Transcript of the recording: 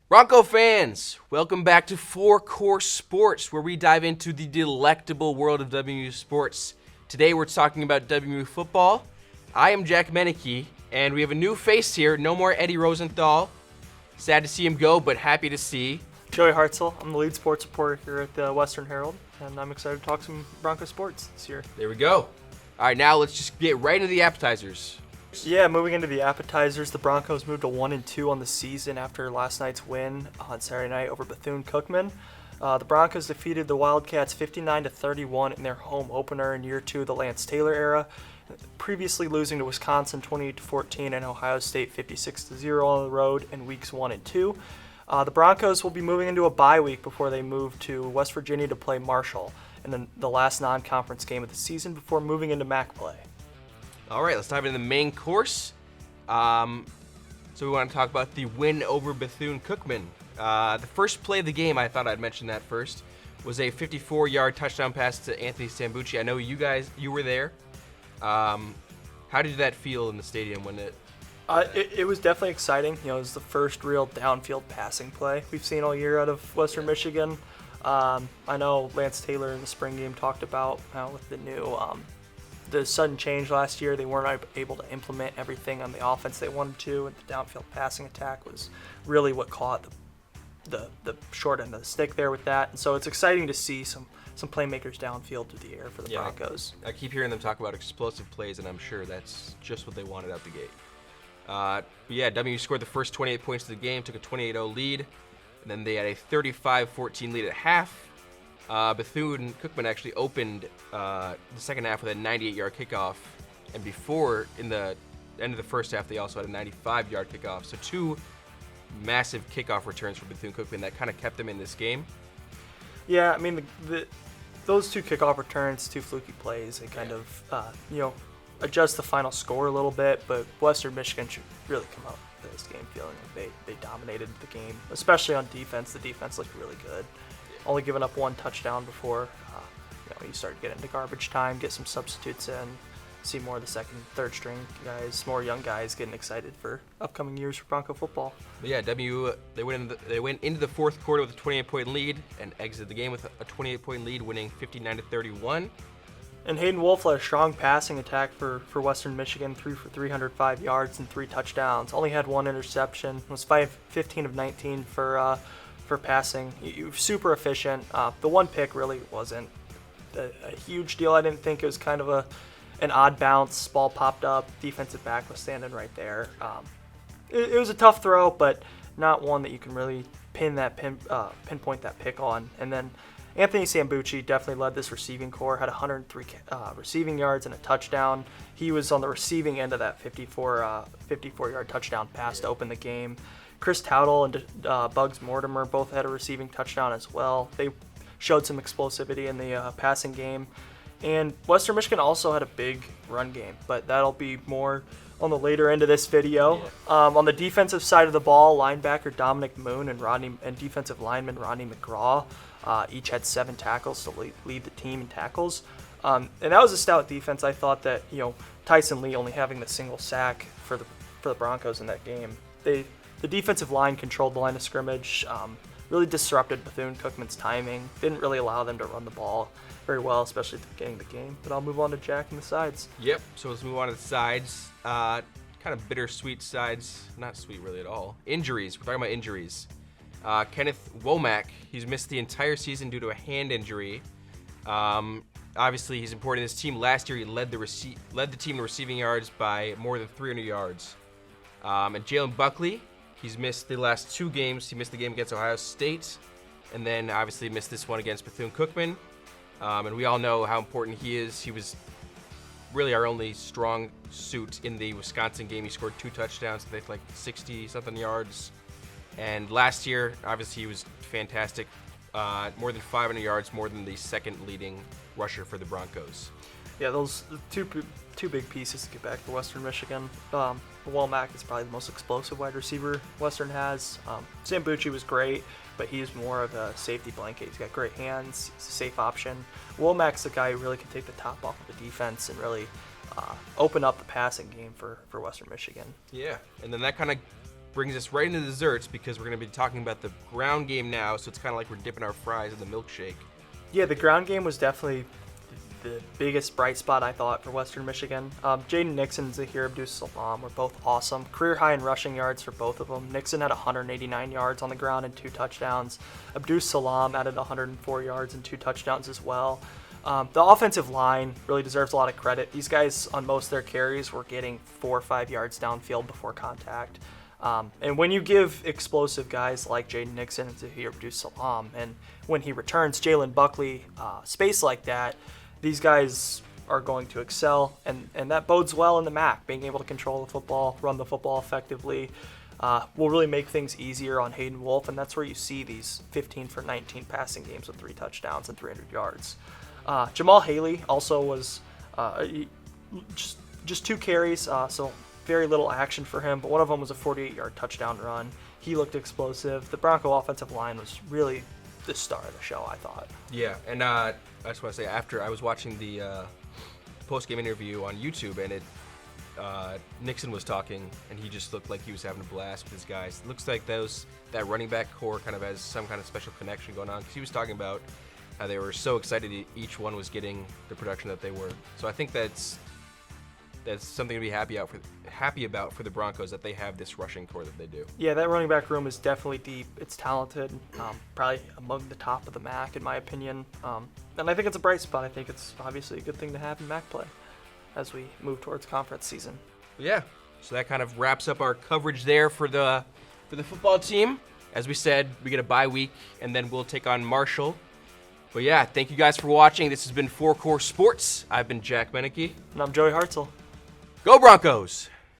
Bronco fans, welcome back to Four Course Sports, where we dive into the delectable world of WMU sports. Today we're talking about WMU football. I am Jack Mennicke, and we have a new face here. No more Eddie Rosenthal. Sad to see him go, but happy to see Joey Hartzell. I'm the lead sports reporter here at the Western Herald, and I'm excited to talk some Bronco sports this year. There we go. All right, now let's just get right into the appetizers. Yeah, moving into the appetizers, the Broncos moved to 1-2 on the season after last night's win on Saturday night over Bethune Cookman. The Broncos defeated the Wildcats 59-31 in their home opener in year 2 of the Lance Taylor era, previously losing to Wisconsin 28-14 and Ohio State 56-0 on the road in weeks 1 and 2. The Broncos will be moving into a bye week before they move to West Virginia to play Marshall in the last non-conference game of the season before moving into MAC play. All right, let's dive into the main course. So we want to talk about the win over Bethune Cookman. The first play of the game, I thought I'd mention that first, was a 54-yard touchdown pass to Anthony Sambucci. I know you were there. How did that feel in the stadium when it... It was definitely exciting. You know, it was the first real downfield passing play we've seen all year out of Western Michigan. I know Lance Taylor in the spring game talked about with the new the sudden change last year, they weren't able to implement everything on the offense they wanted to, and the downfield passing attack was really what caught the short end of the stick there with that. And so it's exciting to see some playmakers downfield through the air for the Broncos. I keep hearing them talk about explosive plays, and I'm sure that's just what they wanted out the gate. WMU scored the first 28 points of the game, took a 28-0 lead, and then they had a 35-14 lead at half. Bethune Cookman actually opened the second half with a 98-yard kickoff, and before, in the end of the first half, they also had a 95-yard kickoff. So two massive kickoff returns for Bethune Cookman that kind of kept them in this game. Yeah, I mean, those two kickoff returns, two fluky plays, they kind of, adjust the final score a little bit, but Western Michigan should really come out of this game feeling like they dominated the game, especially on defense. The defense looked really good. Only giving up one touchdown before you start getting into garbage time, get some substitutes in, see more of the second, third string guys, more young guys getting excited for upcoming years for Bronco football. But yeah, they went into the fourth quarter with a 28-point lead and exited the game with a 28-point lead, winning 59-31. And Hayden Wolf led a strong passing attack for Western Michigan, 3 for 305 yards and 3 touchdowns. Only had one interception. Was 15 of 19 for passing. Super efficient. The one pick really wasn't a huge deal. I didn't think it was kind of an odd bounce. Ball popped up. Defensive back was standing right there. It was a tough throw, but not one that you can really pinpoint that pick on. And then Anthony Sambucci definitely led this receiving corps, had 103 receiving yards and a touchdown. He was on the receiving end of that 54-yard touchdown pass to open the game. Chris Towdle and Bugs Mortimer both had a receiving touchdown as well. They showed some explosivity in the passing game. And Western Michigan also had a big run game, but that'll be more on the later end of this video. Yeah. On the defensive side of the ball, linebacker Dominic Moon and defensive lineman Rodney McGraw each had 7 tackles to lead the team in tackles. And that was a stout defense. I thought that Tyson Lee only having the single sack for the Broncos in that game. The defensive line controlled the line of scrimmage, really disrupted Bethune Cookman's timing, didn't really allow them to run the ball very well, especially at the beginning of the game. But I'll move on to Jack and the sides. Yep, so let's move on to the sides. Kind of bittersweet sides. Not sweet really at all. Injuries. We're talking about injuries. Kenneth Womack, he's missed the entire season due to a hand injury. Obviously, he's important in this team. Last year, he led the team in receiving yards by more than 300 yards. And Jalen Buckley, he's missed the last 2 games. He missed the game against Ohio State, and then obviously missed this one against Bethune Cookman. And we all know how important he is. He was really our only strong suit in the Wisconsin game. He scored 2 touchdowns, I think like 60-something yards. And last year, obviously, he was fantastic. More than 500 yards, more than the second leading rusher for the Broncos. Yeah, those two big pieces to get back for Western Michigan. Womack is probably the most explosive wide receiver Western has. Sambucci was great, but he's more of a safety blanket. He's got great hands. He's a safe option. Womack's the guy who really can take the top off of the defense and really open up the passing game for Western Michigan. Yeah, and then that kind of brings us right into desserts because we're going to be talking about the ground game now. So it's kind of like we're dipping our fries in the milkshake. Yeah, the ground game was definitely the biggest bright spot, I thought, for Western Michigan. Jaden Nixon and Zahir Abdus-Salam were both awesome. Career high in rushing yards for both of them. Nixon had 189 yards on the ground and 2 touchdowns. Abdus-Salam added 104 yards and 2 touchdowns as well. The offensive line really deserves a lot of credit. These guys, on most of their carries, were getting 4 or 5 yards downfield before contact. And when you give explosive guys like Jaden Nixon and Zahir Abdus-Salam, and when he returns Jalen Buckley space like that, these guys are going to excel, and that bodes well in the MAC. Being able to control the football, run the football effectively, will really make things easier on Hayden Wolf, and that's where you see these 15 for 19 passing games with 3 touchdowns and 300 yards. Jamal Haley also was just 2 carries, so very little action for him, but one of them was a 48-yard touchdown run. He looked explosive. The Bronco offensive line was really the star of the show, I thought. Yeah, and I just want to say, after I was watching the post-game interview on YouTube, and Nixon was talking, and he just looked like he was having a blast with his guys. It looks like that running back core kind of has some kind of special connection going on, because he was talking about how they were so excited each one was getting the production that they were. So I think that's something to be happy about for the Broncos, that they have this rushing core that they do. Yeah, that running back room is definitely deep. It's talented, probably among the top of the MAC in my opinion. And I think it's a bright spot. I think it's obviously a good thing to have in MAC play as we move towards conference season. Yeah, so that kind of wraps up our coverage there for the football team. As we said, we get a bye week, and then we'll take on Marshall. But yeah, thank you guys for watching. This has been Four Core Sports. I've been Jack Mennicke. And I'm Joey Hartzell. Go Broncos!